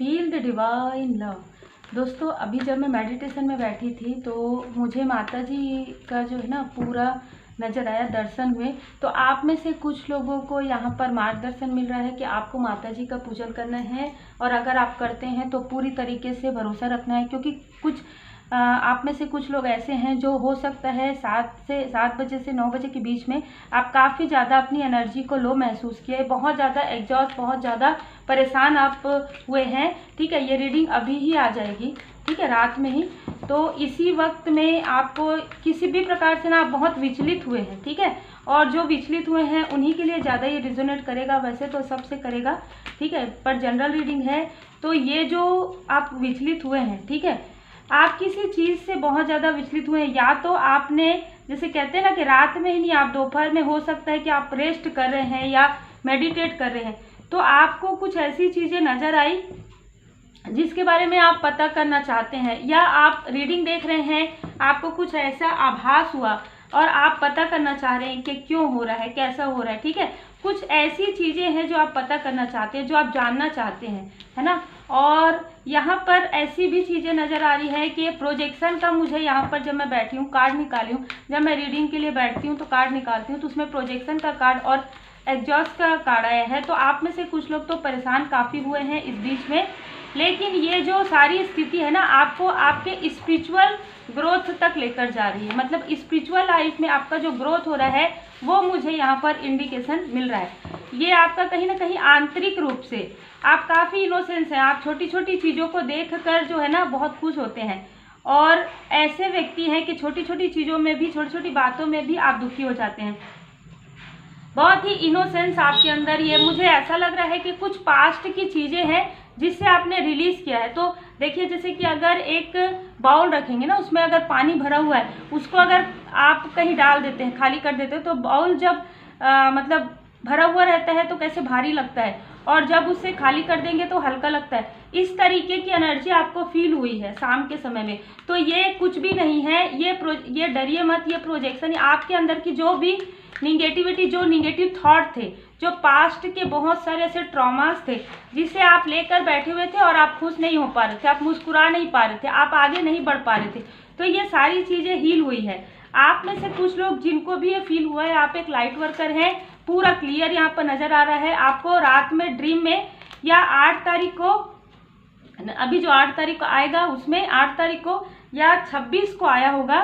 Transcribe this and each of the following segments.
Feel the divine love. दोस्तों अभी जब मैं मेडिटेशन में बैठी थी तो मुझे माता जी का जो है ना पूरा नज़र आया, दर्शन हुए। तो आप में से कुछ लोगों को यहाँ पर मार्गदर्शन मिल रहा है कि आपको माता जी का पूजन करना है, और अगर आप करते हैं तो पूरी तरीके से भरोसा रखना है, क्योंकि कुछ आप में से कुछ लोग ऐसे हैं जो हो सकता है 7 बजे से 9 बजे के बीच में आप काफ़ी ज़्यादा अपनी एनर्जी को लो महसूस किए, बहुत ज़्यादा एग्जॉस्ट, बहुत ज़्यादा परेशान आप हुए हैं। ठीक है, ये रीडिंग अभी ही आ जाएगी, ठीक है, रात में ही। तो इसी वक्त में आपको किसी भी प्रकार से ना आप बहुत विचलित हुए हैं, ठीक है, और जो विचलित हुए हैं उन्हीं के लिए ज़्यादा ये रिजोनेट करेगा, वैसे तो सबसे करेगा, ठीक है, पर जनरल रीडिंग है। तो ये जो आप विचलित हुए हैं, ठीक है, आप किसी चीज़ से बहुत ज़्यादा विचलित हुए हैं, या तो आपने जैसे कहते हैं ना कि रात में ही नहीं, आप दोपहर में हो सकता है कि आप रेस्ट कर रहे हैं या मेडिटेट कर रहे हैं, तो आपको कुछ ऐसी चीज़ें नज़र आई जिसके बारे में आप पता करना चाहते हैं, या आप रीडिंग देख रहे हैं, आपको कुछ ऐसा आभास हुआ और आप पता करना चाह रहे हैं कि क्यों हो रहा है, कैसा हो रहा है, ठीक है, कुछ ऐसी चीज़ें हैं जो आप पता करना चाहते हैं, जो आप जानना चाहते हैं, है ना। और यहाँ पर ऐसी भी चीज़ें नज़र आ रही है कि प्रोजेक्शन का मुझे यहाँ पर जब मैं बैठी हूँ कार्ड निकाली हूँ, जब मैं रीडिंग के लिए बैठती हूँ तो कार्ड निकालती हूँ, तो उसमें प्रोजेक्शन का कार्ड और एग्जॉस्ट का कार्ड आया है। तो आप में से कुछ लोग तो परेशान काफ़ी हुए हैं इस बीच में, लेकिन ये जो सारी स्थिति है ना आपको आपके स्पिरिचुअल ग्रोथ तक लेकर जा रही है, मतलब स्पिरिचुअल लाइफ में आपका जो ग्रोथ हो रहा है वो मुझे यहाँ पर इंडिकेशन मिल रहा है। ये आपका कहीं ना कहीं आंतरिक रूप से आप काफ़ी इनोसेंस हैं, आप छोटी छोटी चीज़ों को देख कर जो है ना बहुत खुश होते हैं, और ऐसे व्यक्ति हैं कि छोटी छोटी चीज़ों में भी, छोटी छोटी बातों में भी आप दुखी हो जाते हैं। बहुत ही इनोसेंस आपके अंदर, ये मुझे ऐसा लग रहा है कि कुछ पास्ट की चीज़ें हैं जिससे आपने रिलीज़ किया है। तो देखिए, जैसे कि अगर एक बाउल रखेंगे ना, उसमें अगर पानी भरा हुआ है, उसको अगर आप कहीं डाल देते हैं, खाली कर देते हैं, तो बाउल जब मतलब भरा हुआ रहता है तो कैसे भारी लगता है, और जब उसे खाली कर देंगे तो हल्का लगता है। इस तरीके की एनर्जी आपको फील हुई है शाम के समय में। तो ये कुछ भी नहीं है, ये डरिए मत, ये प्रोजेक्शन आपके अंदर की जो भी निगेटिविटी, जो निगेटिव थॉट थे, जो पास्ट के बहुत सारे ऐसे ट्रॉमास थे जिसे आप लेकर बैठे हुए थे और आप खुश नहीं हो पा रहे थे, आप मुस्कुरा नहीं पा रहे थे, आप आगे नहीं बढ़ पा रहे थे, तो ये सारी चीज़ें हील हुई है। आप में से कुछ लोग जिनको भी ये फील हुआ है, आप एक लाइट वर्कर हैं, पूरा क्लियर यहाँ पर नज़र आ रहा है आपको रात में ड्रीम में, या 8 तारीख को, अभी जो 8 तारीख को आएगा उसमें 8 तारीख को या 26 को आया होगा,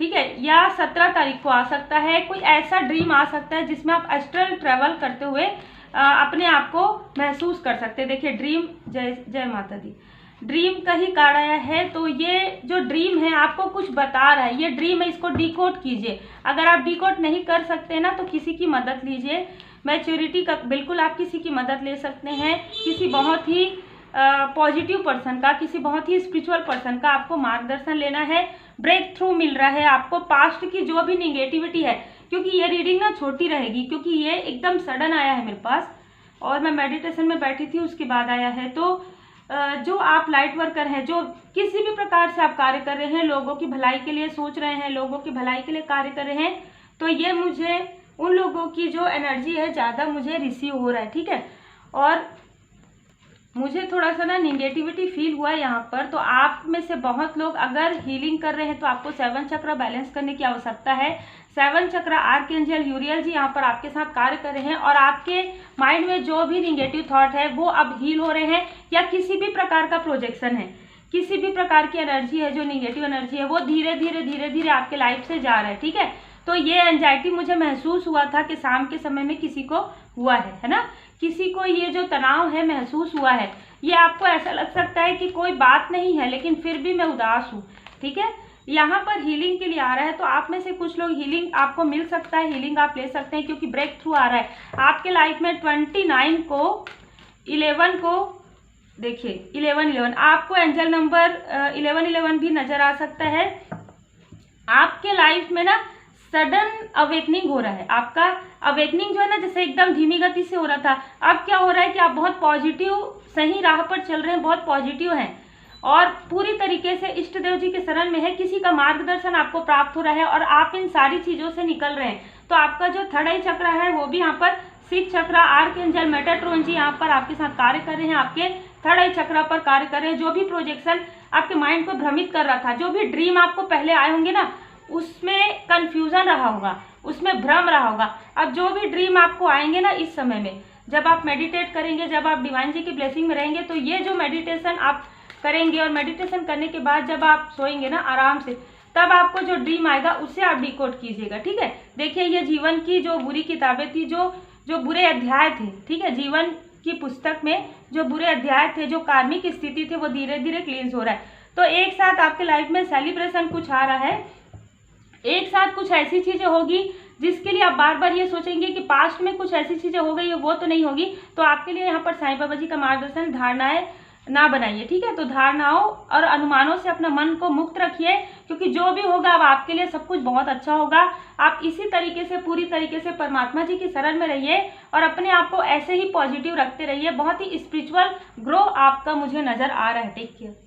ठीक है, या 17 तारीख को आ सकता है। कोई ऐसा ड्रीम आ सकता है जिसमें आप एस्ट्रल ट्रैवल करते हुए अपने आप को महसूस कर सकते हैं। देखिए ड्रीम, जय जय माता दी, ड्रीम का ही कार्ड आया है। तो ये जो ड्रीम है आपको कुछ बता रहा है, ये ड्रीम है, इसको डिकोड कीजिए। अगर आप डिकोड नहीं कर सकते ना तो किसी की मदद लीजिए, मैच्योरिटी का बिल्कुल आप किसी की मदद ले सकते हैं, किसी बहुत ही पॉजिटिव पर्सन का, किसी बहुत ही स्पिरिचुअल पर्सन का आपको मार्गदर्शन लेना है। ब्रेक थ्रू मिल रहा है आपको पास्ट की जो भी निगेटिविटी है, क्योंकि ये रीडिंग ना छोटी रहेगी, क्योंकि ये एकदम सडन आया है मेरे पास और मैं मेडिटेशन में बैठी थी उसके बाद आया है। तो जो आप लाइट वर्कर हैं, जो किसी भी प्रकार से आप कार्य कर रहे हैं, लोगों की भलाई के लिए सोच रहे हैं, लोगों की भलाई के लिए कार्य कर रहे हैं, तो ये मुझे उन लोगों की जो एनर्जी है ज़्यादा मुझे रिसीव हो रहा है, ठीक है। और मुझे थोड़ा सा ना निगेटिविटी फील हुआ है यहाँ पर। तो आप में से बहुत लोग अगर हीलिंग कर रहे हैं तो आपको 7 चक्र बैलेंस करने की आवश्यकता है। 7 चक्र आर्कएंजल यूरियल जी यहाँ पर आपके साथ कार्य कर रहे हैं, और आपके माइंड में जो भी निगेटिव थॉट है वो अब हील हो रहे हैं, या किसी भी प्रकार का प्रोजेक्शन है, किसी भी प्रकार की एनर्जी है, जो निगेटिव एनर्जी है वो धीरे धीरे धीरे धीरे आपके लाइफ से जा रहा है, ठीक है। तो ये एंजाइटी मुझे महसूस हुआ था कि शाम के समय में किसी को हुआ है ना, किसी को ये जो तनाव है महसूस हुआ है। ये आपको ऐसा लग सकता है कि कोई बात नहीं है लेकिन फिर भी मैं उदास हूँ, ठीक है। यहाँ पर हीलिंग के लिए आ रहा है, तो आप में से कुछ लोग हीलिंग आपको मिल सकता है, हीलिंग आप ले सकते हैं, क्योंकि ब्रेक थ्रू आ रहा है आपके लाइफ में। 29 को 11 को देखिए 11 आपको एंजल नंबर 11 भी नजर आ सकता है। आपके लाइफ में ना सडन अवेकनिंग हो रहा है, आपका अवेकनिंग जो है ना जैसे एकदम धीमी गति से हो रहा था, अब क्या हो रहा है कि आप बहुत पॉजिटिव सही राह पर चल रहे हैं, बहुत पॉजिटिव हैं और पूरी तरीके से इष्ट देव जी के शरण में है। किसी का मार्गदर्शन आपको प्राप्त हो रहा है और आप इन सारी चीज़ों से निकल रहे हैं। तो आपका जो थर्ड आई चक्र है वो भी यहाँ पर 6 चक्र आर्कएंजल मेटाट्रॉन जी यहाँ पर आपके साथ कार्य कर रहे हैं, आपके थर्ड आई चक्रा पर कार्य कर रहे हैं। जो भी प्रोजेक्शन आपके माइंड को भ्रमित कर रहा था, जो भी ड्रीम आपको पहले आए होंगे ना, उसमें कंफ्यूजन रहा होगा, उसमें भ्रम रहा होगा। अब जो भी ड्रीम आपको आएंगे ना इस समय में, जब आप मेडिटेट करेंगे, जब आप डिवाइन जी की ब्लेसिंग में रहेंगे, तो ये जो मेडिटेशन आप करेंगे और मेडिटेशन करने के बाद जब आप सोएंगे ना आराम से, तब आपको जो ड्रीम आएगा उससे आप डिकोड कीजिएगा, ठीक है। देखिए ये जीवन की जो बुरी किताबें थी, जो बुरे अध्याय थे, ठीक है, जीवन की पुस्तक में जो बुरे अध्याय थे, जो कार्मिक स्थिति थे, वो धीरे धीरे क्लींस हो रहा है। तो एक साथ आपके लाइफ में सेलिब्रेशन कुछ आ रहा है, एक साथ कुछ ऐसी चीजें होगी जिसके लिए आप बार बार ये सोचेंगे कि पास्ट में कुछ ऐसी चीजें हो गई है, वो तो नहीं होगी। तो आपके लिए यहाँ पर साईं बाबा जी का मार्गदर्शन, धारणाएं ना बनाइए, ठीक है। तो धारणाओं और अनुमानों से अपना मन को मुक्त रखिए, क्योंकि जो भी होगा अब आपके लिए सब कुछ बहुत अच्छा होगा। आप इसी तरीके से, पूरी तरीके से परमात्मा जी की शरण में रहिए और अपने आप को ऐसे ही पॉजिटिव रखते रहिए। बहुत ही स्पिरिचुअल ग्रो आपका मुझे नजर आ रहा है। Take care.